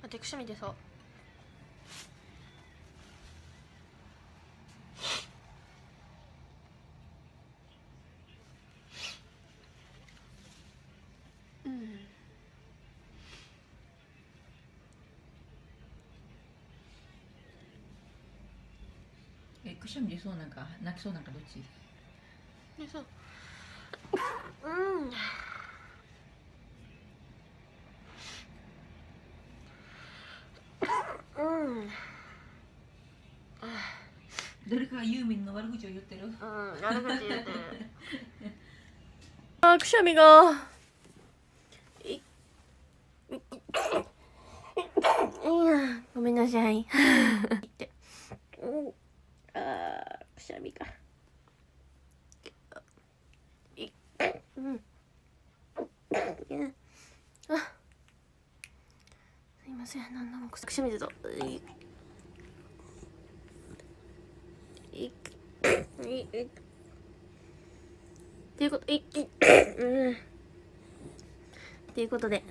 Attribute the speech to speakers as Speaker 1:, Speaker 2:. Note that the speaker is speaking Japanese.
Speaker 1: てくしゃみでさ。うん。
Speaker 2: くしゃみ出そうなんか泣きそうなんかどっち？
Speaker 1: でさ。うん。うん。
Speaker 2: 誰かがユーミンの悪口を言ってる。
Speaker 1: 悪口言うてる。くしゃみが。ごめんなさい。くしゃみが。うん。すいません、なんだもくしゃみ出た。っていうことで